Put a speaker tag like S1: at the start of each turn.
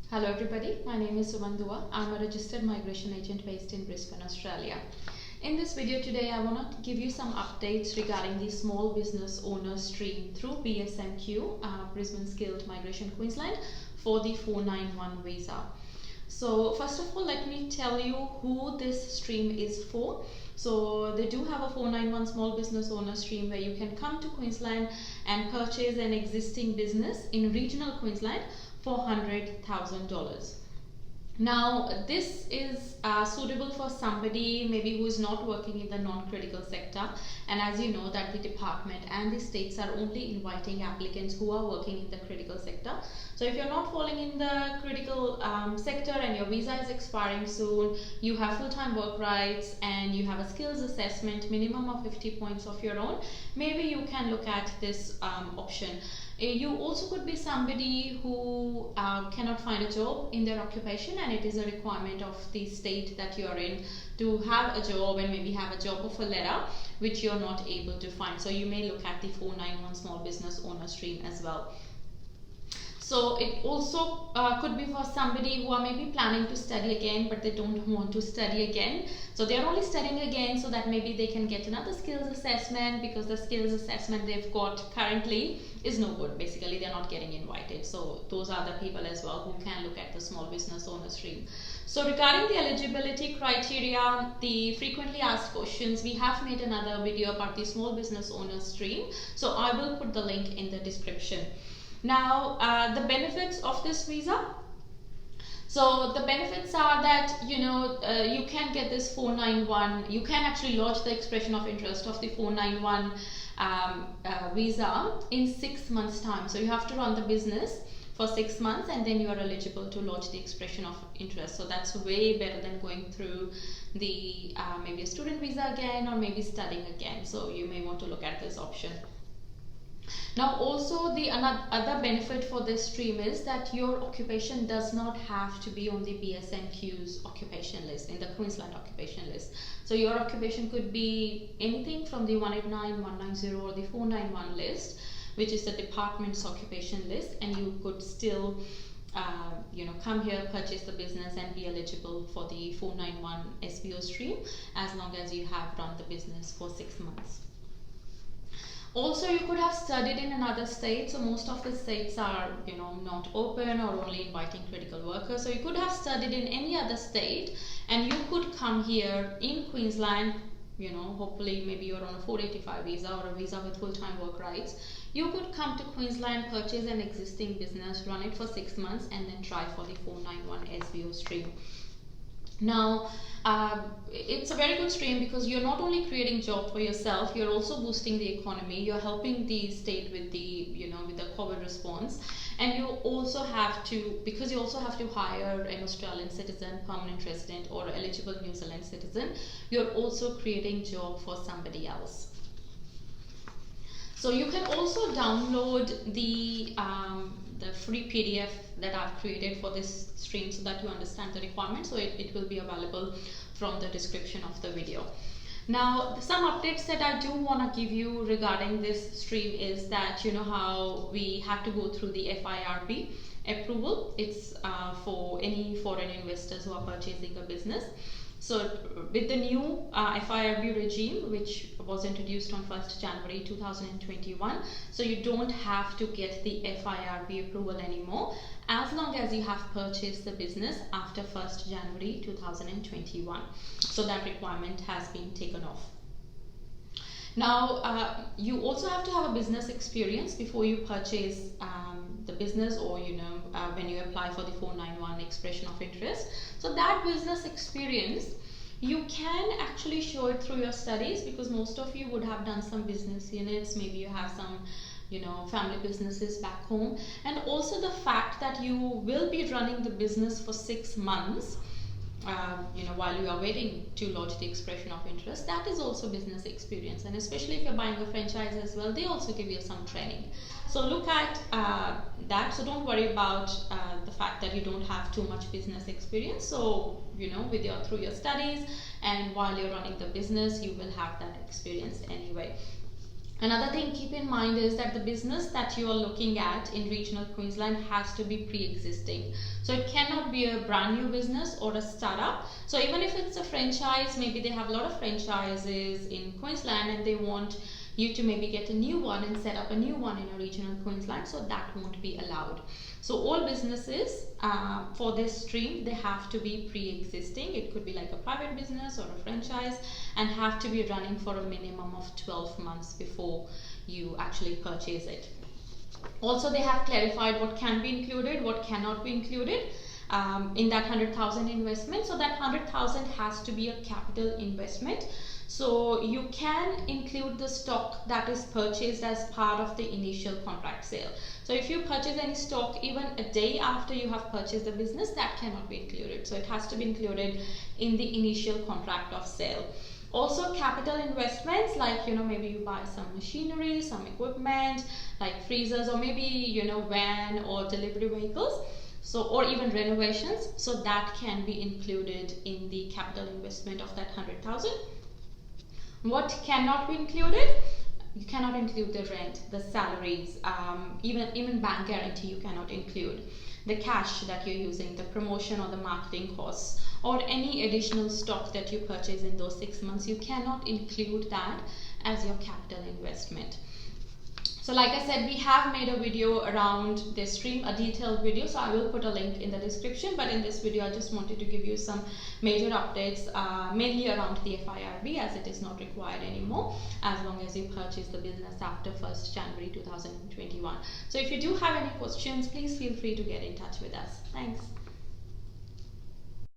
S1: Hello everybody, my name is Suman Dua. I'm a registered migration agent based in Brisbane, Australia. In this video today, I want to give you some updates regarding the small business owner stream through BSMQ, Brisbane Skilled Migration Queensland, for the 491 visa. So first of all, let me tell you who this stream is for. So they do have a 491 small business owner stream where you can come to Queensland and purchase an existing business in regional Queensland for $100,000. Now this is suitable for somebody maybe who is not working in the non-critical sector, and as you know that the department and the states are only inviting applicants who are working in the critical sector. So if you're not falling in the critical sector and your visa is expiring soon, you have full-time work rights and you have a skills assessment minimum of 50 points of your own, maybe you can look at this option. You also could be somebody who cannot find a job in their occupation, and it is a requirement of the state that you are in to have a job and maybe have a job offer letter which you're not able to find. So you may look at the 491 small business owner stream as well. So it also could be for somebody who are maybe planning to study again but they don't want to study again. So they're only studying again so that maybe they can get another skills assessment, because the skills assessment they've got currently is no good. Basically they're not getting invited. So those are the people as well who can look at the small business owner stream. So regarding the eligibility criteria, the frequently asked questions, we have made another video about the small business owner stream. So I will put the link in the description. Now the benefits of this visa. So the benefits are that you can get this 491, you can actually lodge the expression of interest of the 491 visa in 6 months time. So you have to run the business for 6 months and then you are eligible to lodge the expression of interest. So that's way better than going through the maybe a student visa again or maybe studying again. So you may want to look at this option. Now also the other benefit for this stream is that your occupation does not have to be on the BSMQ's occupation list, in the Queensland occupation list. So your occupation could be anything from the 189, 190 or the 491 list, which is the department's occupation list, and you could still come here, purchase the business and be eligible for the 491 SBO stream as long as you have run the business for 6 months. Also, you could have studied in another state. So most of the states are, not open or only inviting critical workers. So you could have studied in any other state and you could come here in Queensland, hopefully maybe you're on a 485 visa or a visa with full-time work rights. You could come to Queensland, purchase an existing business, run it for 6 months and then try for the 491 SBO stream. Now it's a very good stream because you're not only creating job for yourself, you're also boosting the economy, you're helping the state with the with the COVID response, and you also have to, because you also have to hire an Australian citizen, permanent resident or eligible New Zealand citizen, you're also creating job for somebody else. So you can also download the free PDF that I've created for this stream so that you understand the requirements. So it will be available from the description of the video. Now some updates that I do want to give you regarding this stream is that how we have to go through the FIRB approval. It's for any foreign investors who are purchasing a business. So with the new FIRB regime, which was introduced on 1st January 2021, so you don't have to get the FIRB approval anymore as long as you have purchased the business after 1st January 2021. So that requirement has been taken off. Now you also have to have a business experience before you purchase the business, or when you apply for the 491 expression of interest. So that business experience you can actually show it through your studies, because most of you would have done some business units, maybe you have some family businesses back home, and also the fact that you will be running the business for 6 months while you are waiting to lodge the expression of interest, that is also business experience. And especially if you're buying a franchise as well, they also give you some training. So look at that. So don't worry about the fact that you don't have too much business experience. So through your studies and while you're running the business, you will have that experience anyway. Another thing keep in mind is that the business that you are looking at in regional Queensland has to be pre-existing. So it cannot be a brand new business or a startup. So even if it's a franchise, maybe they have a lot of franchises in Queensland and they want you to maybe get a new one and set up a new one in a regional Queensland, so that won't be allowed. So all businesses for this stream, they have to be pre-existing. It could be like a private business or a franchise, and have to be running for a minimum of 12 months before you actually purchase it. Also, they have clarified what can be included, what cannot be included in that 100,000 investment. So that 100,000 has to be a capital investment. So you can include the stock that is purchased as part of the initial contract sale. So if you purchase any stock even a day after you have purchased the business, that cannot be included. So it has to be included in the initial contract of sale. Also, capital investments, like maybe you buy some machinery, some equipment like freezers, or maybe van or delivery vehicles, so or even renovations, so that can be included in the capital investment of that 100,000. What cannot be included? You cannot include the rent, the salaries, even bank guarantee you cannot include, the cash that you're using, the promotion or the marketing costs, or any additional stock that you purchase in those 6 months. You cannot include that as your capital investment. So like I said, we have made a video around this stream, a detailed video, so I will put a link in the description. But in this video, I just wanted to give you some major updates, mainly around the FIRB, as it is not required anymore as long as you purchase the business after 1st January 2021. So if you do have any questions, please feel free to get in touch with us. Thanks.